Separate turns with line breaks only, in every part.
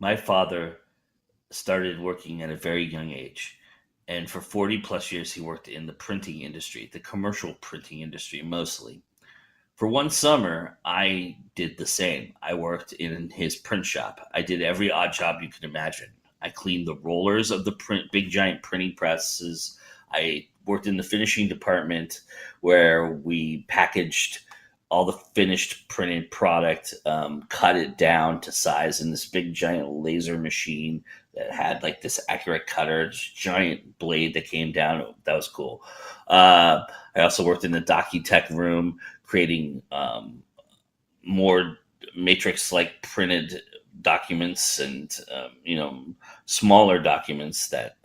My father started working at a very young age. And for 40 plus years, he worked in the printing industry, the commercial printing industry mostly. For one summer, I did the same. I worked in his print shop. I did every odd job you can imagine. I cleaned the rollers of the big giant printing presses. I worked in the finishing department where we packaged all the finished printed product, cut it down to size in this big giant laser machine that had like this accurate cutter, giant blade that came down. That was cool. I also worked in the Docu-Tech room creating more matrix-like printed documents and smaller documents that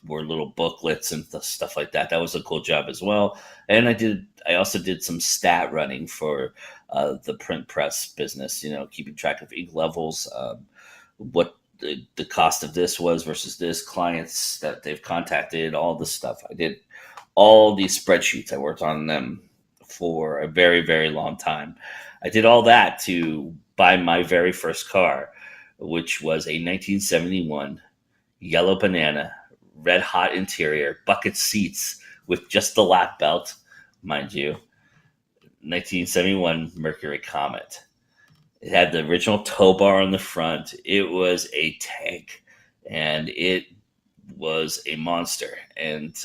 were little booklets and stuff like that. That was a cool job as well. And I also did some stat running for the print press business. Keeping track of ink levels, what the cost of this was versus this, clients that they've contacted, all this stuff. I did all these spreadsheets. I worked on them for a very, very long time. I did all that to buy my very first car, which was a 1971 yellow banana, red hot interior, bucket seats with just the lap belt, mind you, 1971 Mercury Comet. It had the original tow bar on the front. It was a tank, and it was a monster. And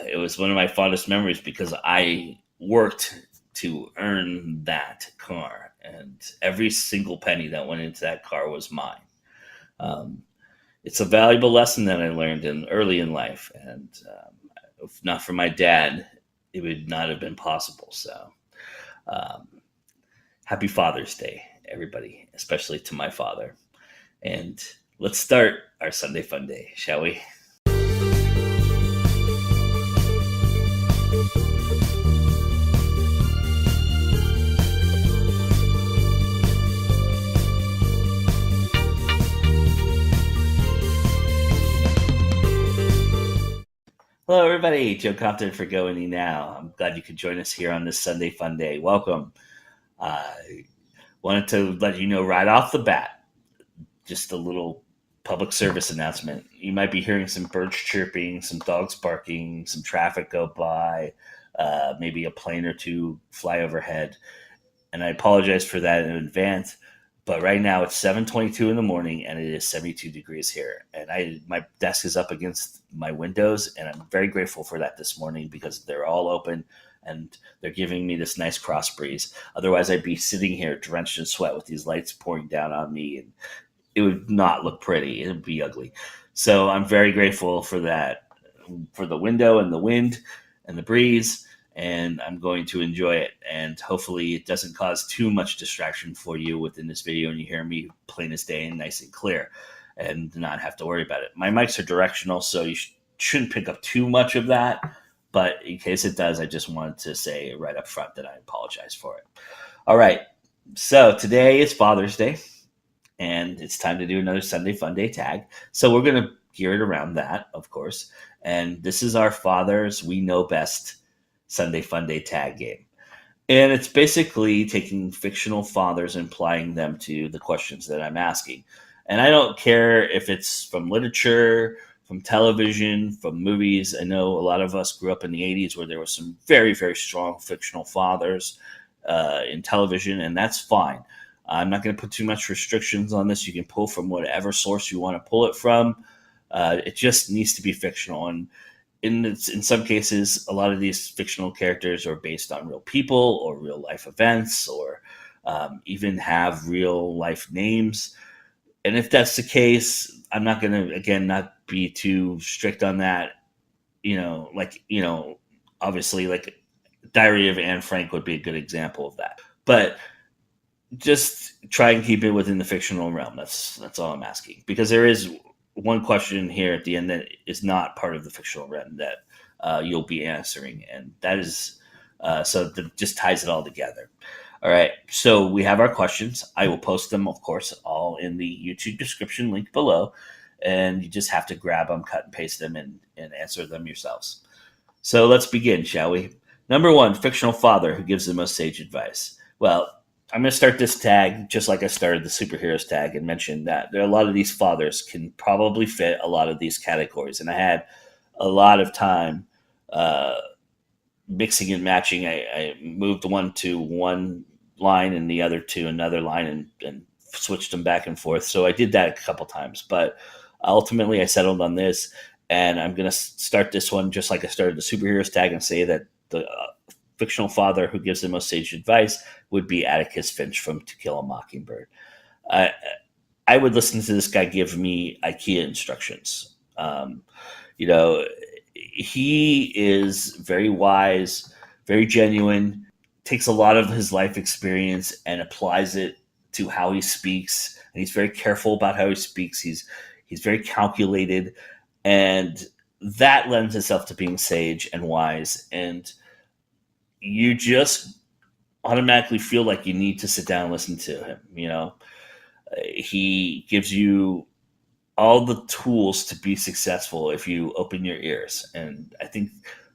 it was one of my fondest memories because I worked to earn that car, and every single penny that went into that car was mine. It's a valuable lesson that I learned early in life, and if not for my dad, it would not have been possible. So, happy Father's Day, everybody, especially to my father. And let's start our Sunday Fun Day, shall we? Hello, everybody. Joe Compton for GoindieNow. I'm glad you could join us here on this Sunday Fun Day. Welcome. I wanted to let you know right off the bat, just a little public service announcement. You might be hearing some birds chirping, some dogs barking, some traffic go by, maybe a plane or two fly overhead. And I apologize for that in advance. But right now it's 7:22 in the morning and it is 72 degrees here. And my desk is up against my windows, and I'm very grateful for that this morning because they're all open and they're giving me this nice cross breeze. Otherwise, I'd be sitting here drenched in sweat with these lights pouring down on me, and it would not look pretty. It would be ugly. So I'm very grateful for that, for the window and the wind and the breeze. And I'm going to enjoy it. And hopefully it doesn't cause too much distraction for you within this video and you hear me plain as day and nice and clear and not have to worry about it. My mics are directional, so you shouldn't pick up too much of that. But in case it does, I just wanted to say right up front that I apologize for it. All right. So today is Father's Day, and it's time to do another Sunday Fun Day tag. So we're going to gear it around that, of course. And this is our Fathers We Know Best Sunday Fun Day tag game. And it's basically taking fictional fathers and applying them to the questions that I'm asking. And I don't care if it's from literature, from television, from movies. I know a lot of us grew up in the 80s where there were some very, very strong fictional fathers in television, and that's fine. I'm not going to put too much restrictions on this. You can pull from whatever source you want to pull it from. It just needs to be fictional. And in some cases, a lot of these fictional characters are based on real people or real life events, or even have real life names. And if that's the case, I'm not going to, again, not be too strict on that. Obviously, like Diary of Anne Frank would be a good example of that. But just try and keep it within the fictional realm. That's all I'm asking, because there is one question here at the end that is not part of the fictional realm that you'll be answering, and that is so that just ties it all together. All right, so we have our questions. I will post them, of course, all in the YouTube description link below, and you just have to grab them, cut and paste them, and answer them yourselves. So let's begin, shall we? Number one, fictional father who gives the most sage advice. Well, I'm going to start this tag just like I started the superheroes tag and mention that there are a lot of these fathers can probably fit a lot of these categories. And I had a lot of time uh, mixing and matching. I moved one to one line and the other to another line and switched them back and forth. So I did that a couple times, but ultimately I settled on this, and I'm going to start this one just like I started the superheroes tag and say that the fictional father who gives the most sage advice would be Atticus Finch from To Kill a Mockingbird. I, I would listen to this guy give me IKEA instructions. You know, he is very wise, very genuine, takes a lot of his life experience and applies it to how he speaks. And he's very careful about how he speaks. He's very calculated, and that lends itself to being sage and wise. And you just automatically feel like you need to sit down and listen to him. He gives you all the tools to be successful if you open your ears. And I think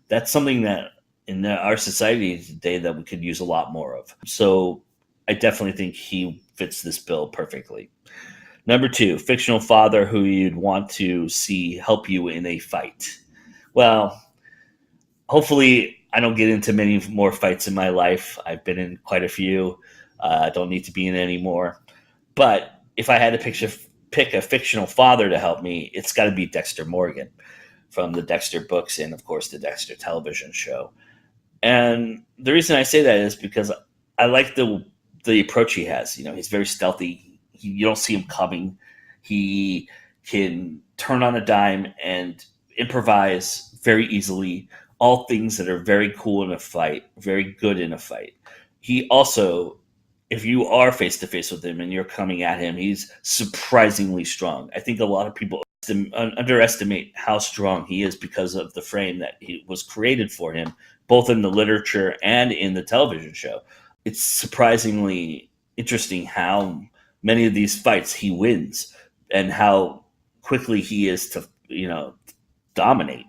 that's something that in our society today that we could use a lot more of. So I definitely think he fits this bill perfectly. Number 2, fictional father who you'd want to see help you in a fight. Well, hopefully I don't get into many more fights in my life. I've been in quite a few. I don't need to be in any more. But if I had to pick a fictional father to help me, it's got to be Dexter Morgan from the Dexter books and, of course, the Dexter television show. And the reason I say that is because I like the approach he has. He's very stealthy. You don't see him coming. He can turn on a dime and improvise very easily. All things that are very cool in a fight, very good in a fight. He also, if you are face to face with him and you're coming at him, he's surprisingly strong. I think a lot of people underestimate how strong he is because of the frame that he was created for him, both in the literature and in the television show. It's surprisingly interesting how many of these fights he wins and how quickly he is to dominate.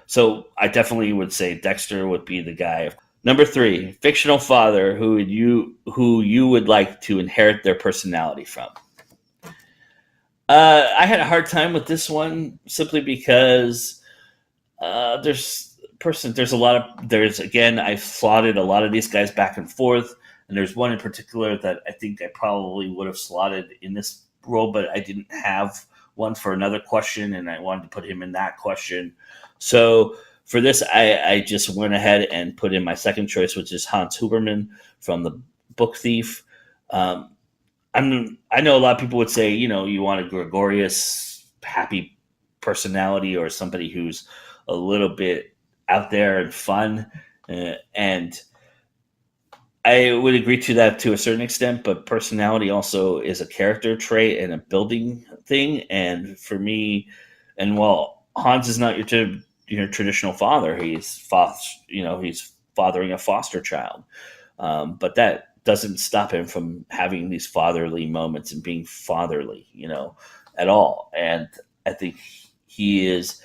So I definitely would say Dexter would be the guy. Number 3, fictional father who you would like to inherit their personality from. I had a hard time with this one simply because I've slotted a lot of these guys back and forth, and there's one in particular that I think I probably would have slotted in this role, but I didn't have one for another question, and I wanted to put him in that question. So for this, I just went ahead and put in my second choice, which is Hans Huberman from the Book Thief. I know a lot of people would say, you want a gregarious, happy personality or somebody who's a little bit out there and fun. And I would agree to that to a certain extent, but personality also is a character trait and a building thing. And for me, and while Hans is not your traditional father, he's fathering a foster child, but that doesn't stop him from having these fatherly moments and being fatherly, at all. And I think he is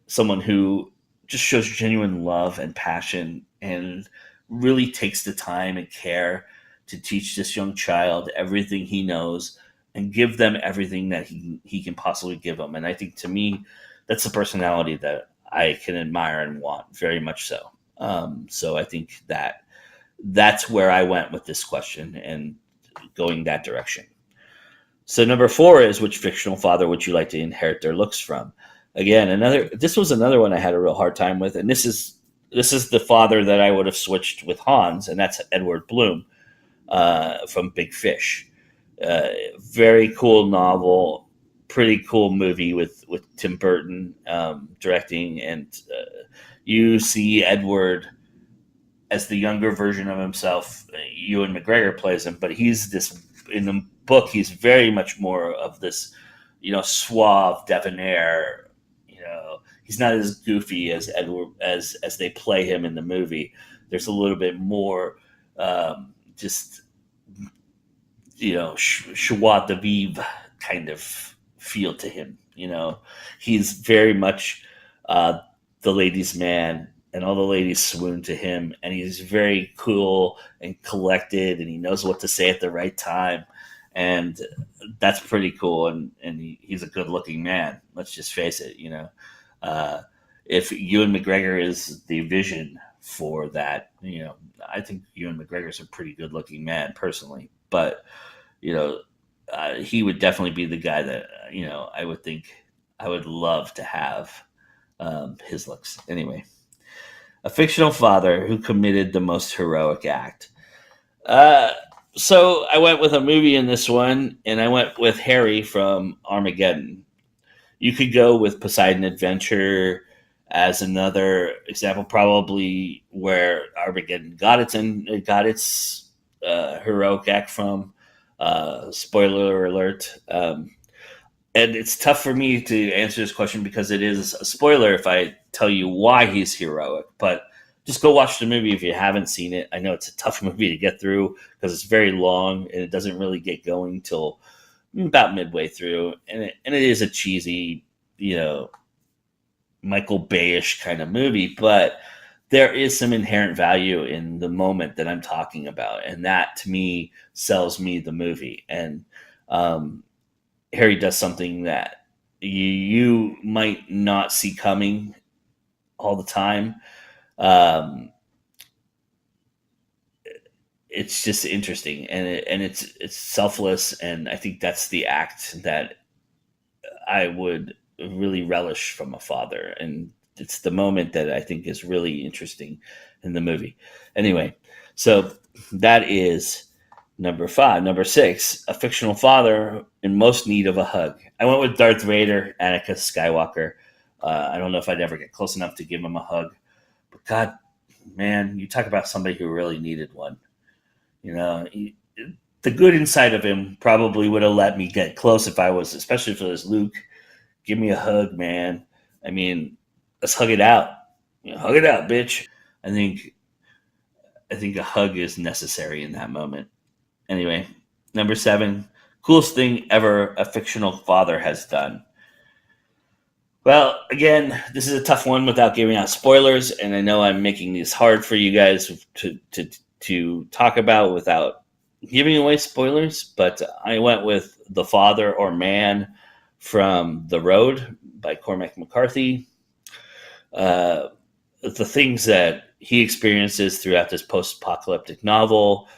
someone who just shows genuine love and passion and really takes the time and care to teach this young child everything he knows and give them everything that he can possibly give them. And I think, to me, that's the personality that I can admire and want very much so. So I think that's where I went with this question and going that direction. So number 4 is, which fictional father would you like to inherit their looks from? Again, this was another one I had a real hard time with, and this is the father that I would have switched with Hans, and that's Edward Bloom from Big Fish. Very cool novel, pretty cool movie with Tim Burton directing, and you see Edward as the younger version of himself. Ewan McGregor plays him, but he's this, in the book, he's very much more of this, suave, debonair. He's not as goofy as Edward as they play him in the movie. There's a little bit more, just joie de vivre kind of feel to him. He's very much the ladies' man, and all the ladies swoon to him, and he's very cool and collected, and he knows what to say at the right time, and that's pretty cool. And he's a good looking man. Let's just face it. Uh, if Ewan McGregor is the vision for that, I think Ewan McGregor's a pretty good looking man personally, but you know, he would definitely be the guy that I would think I would love to have his looks. Anyway, a fictional father who committed the most heroic act. Uh, so I went with a movie in this one, and I went with Harry from Armageddon. You could go with Poseidon Adventure as another example, probably where Armageddon got its heroic act from. Spoiler alert. And it's tough for me to answer this question because it is a spoiler if I tell you why he's heroic. But just go watch the movie if you haven't seen it. I know it's a tough movie to get through because it's very long and it doesn't really get going till about midway through, and it is a cheesy, Michael Bayish kind of movie, but there is some inherent value in the moment that I'm talking about, and that to me sells me the movie. And um, Harry does something that you might not see coming all the time. Um, it's just interesting, and it's selfless, and I think that's the act that I would really relish from a father, and it's the moment that I think is really interesting in the movie. Anyway, so that is number five. Number six, a fictional father in most need of a hug. I went with Darth Vader, Anakin Skywalker. I don't know if I'd ever get close enough to give him a hug, but God, man, you talk about somebody who really needed one. You know, the good inside of him probably would have let me get close if I was, especially if it was Luke. Give me a hug, man. I mean, let's hug it out. Hug it out, bitch. I think I think a hug is necessary in that moment. Anyway, number seven, coolest thing ever a fictional father has done. Well, again, this is a tough one without giving out spoilers, and I know I'm making this hard for you guys to talk about without giving away spoilers. But I went with The Father or Man from The Road by Cormac McCarthy. Uh, the things that he experiences throughout this post-apocalyptic novel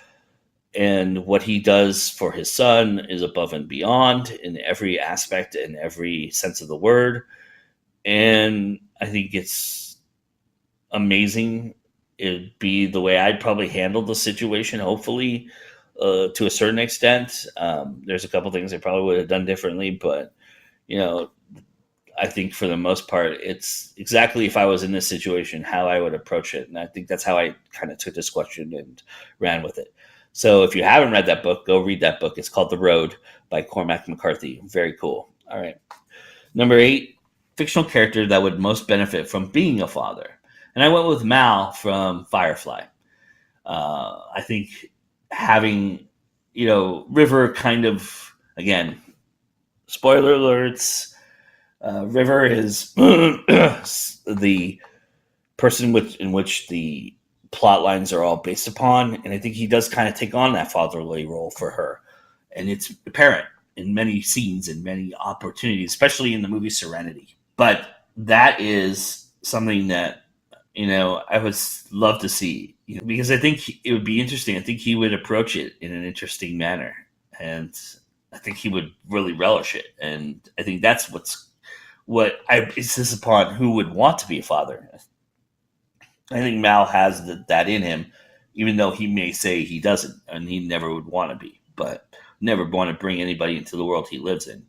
and what he does for his son is above and beyond in every aspect and every sense of the word. And I think it's amazing. It'd be the way I'd probably handle the situation, hopefully, to a certain extent. There's a couple things I probably would have done differently, but you know, I think for the most part, it's exactly if I was in this situation, how I would approach it. And I think that's how I kind of took this question and ran with it. So if you haven't read that book, go read that book. It's called The Road by Cormac McCarthy. Very cool. All right. Number eight, fictional character that would most benefit from being a father. And I went with Mal from Firefly. I think having, River kind of, again, spoiler alerts, River is the person in which the plot lines are all based upon, and I think he does kind of take on that fatherly role for her, and it's apparent in many scenes and many opportunities, especially in the movie Serenity. But that is something that I would love to see, because I think it would be interesting. I think he would approach it in an interesting manner, and I think he would really relish it. And I think that's what I insist upon who would want to be a father. I think Mal has that in him, even though he may say he doesn't, and he never would want to be, but never want to bring anybody into the world he lives in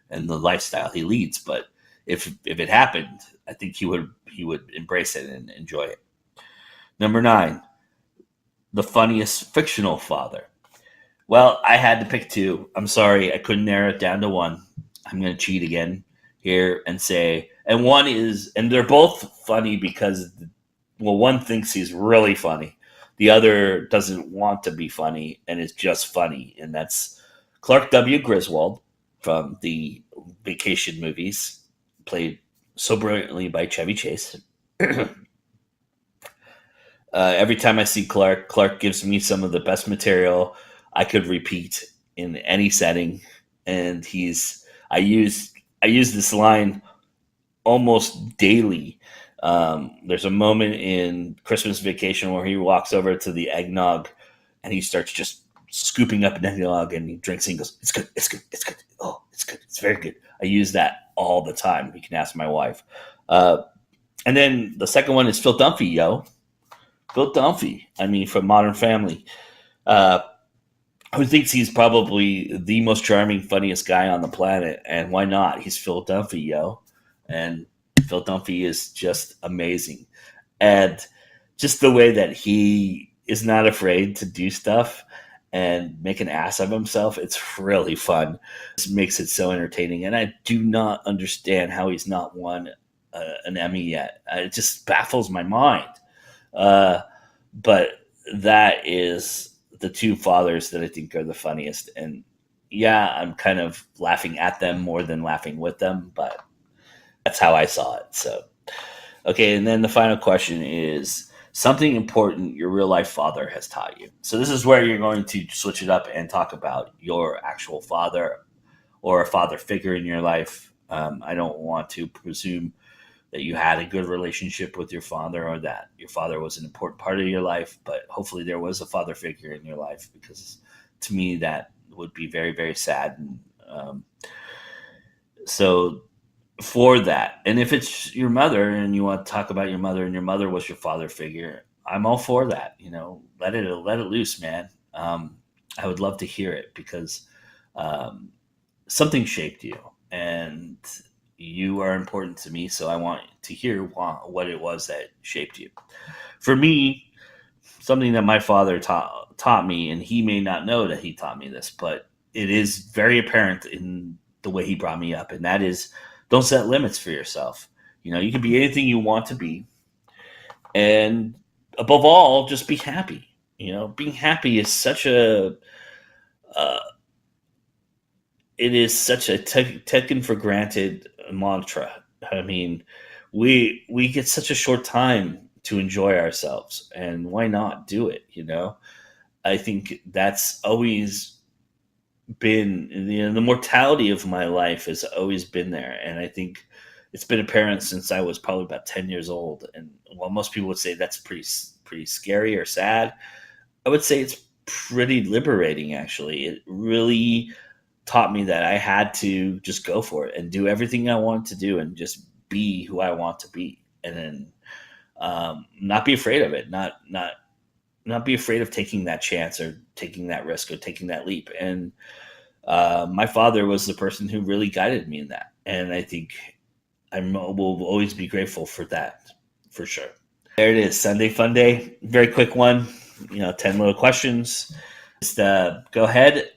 and the lifestyle he leads. But if it happened, I think he would embrace it and enjoy it. Number nine, the funniest fictional father. Well, I had to pick two. I'm sorry, I couldn't narrow it down to one. I'm going to cheat again here and say, and one is, and they're both funny because, well, one thinks he's really funny, the other doesn't want to be funny and is just funny, and that's Clark W. Griswold from the Vacation movies, played so brilliantly by Chevy Chase. Every time I see Clark gives me some of the best material I could repeat in any setting, and I use this line almost daily. There's a moment in Christmas Vacation where he walks over to the eggnog and he starts just scooping up an eggnog and he drinks and he goes, "It's good, it's good, it's good. Oh, it's good, it's very good." I use that all the time. You can ask my wife. And then the second one is Phil Dunphy, yo. Phil Dunphy. I mean, from Modern Family. Uh, who thinks he's probably the most charming, funniest guy on the planet? And why not? He's Phil Dunphy, yo. And Phil Dunphy is just amazing. And just the way that he is not afraid to do stuff and make an ass of himself, it's really fun. It makes it so entertaining. And I do not understand how he's not won an Emmy yet. It just baffles my mind. Uh, but that is the two fathers that I think are the funniest. And yeah, I'm kind of laughing at them more than laughing with them, but that's how I saw it. So, okay. And then the final question is something important your real life father has taught you. So, this is where you're going to switch it up and talk about your actual father or a father figure in your life. I don't want to presume that you had a good relationship with your father or that your father was an important part of your life, but hopefully there was a father figure in your life, because to me that would be very, very sad. And so for that, and if it's your mother and you want to talk about your mother and your mother was your father figure, I'm all for that. Let it loose, man. I would love to hear it, because um, something shaped you and you are important to me, so I want to hear what it was that shaped you. For me, something that my father taught me, and he may not know that he taught me this, but it is very apparent in the way he brought me up, and that is, don't set limits for yourself. You can be anything you want to be, and above all, just be happy. Being happy is such a uh, it is such a taken for granted mantra. I mean, we get such a short time to enjoy ourselves, and why not do it? I think that's always been the mortality of my life has always been there, and I think it's been apparent since I was probably about 10 years old. And while most people would say that's pretty scary or sad, I would say it's pretty liberating. Actually, it really taught me that I had to just go for it and do everything I wanted to do and just be who I want to be, and then not be afraid of it, not be afraid of taking that chance or taking that risk or taking that leap. And my father was the person who really guided me in that, and I think will always be grateful for that, for sure. There it is, Sunday Fun Day. Very quick one. 10 little questions. Just go ahead.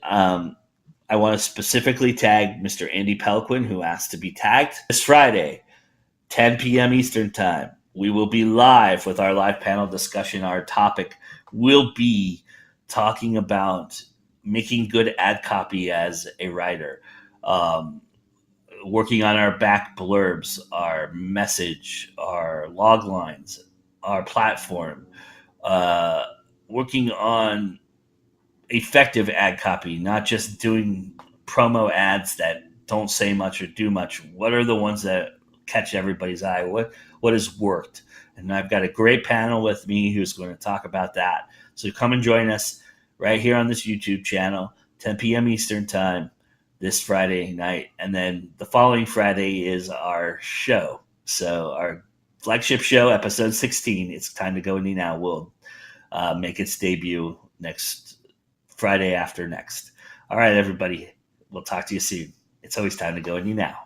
I want to specifically tag Mr. Andy Pelquin, who asked to be tagged. This Friday, 10 p.m. Eastern Time, we will be live with our live panel discussion. Our topic will be talking about making good ad copy as a writer, working on our back blurbs, our message, our log lines, our platform, working on effective ad copy, not just doing promo ads that don't say much or do much. What are the ones that catch everybody's eye? What has worked? And I've got a great panel with me who's going to talk about that. So come and join us right here on this YouTube channel, 10 p.m. Eastern Time this Friday night. And then the following Friday is our show. So our flagship show, episode 16, It's Time to Go Indie Now, will make its debut next Friday after next. All right, everybody. We'll talk to you soon. It's always time to go indie now.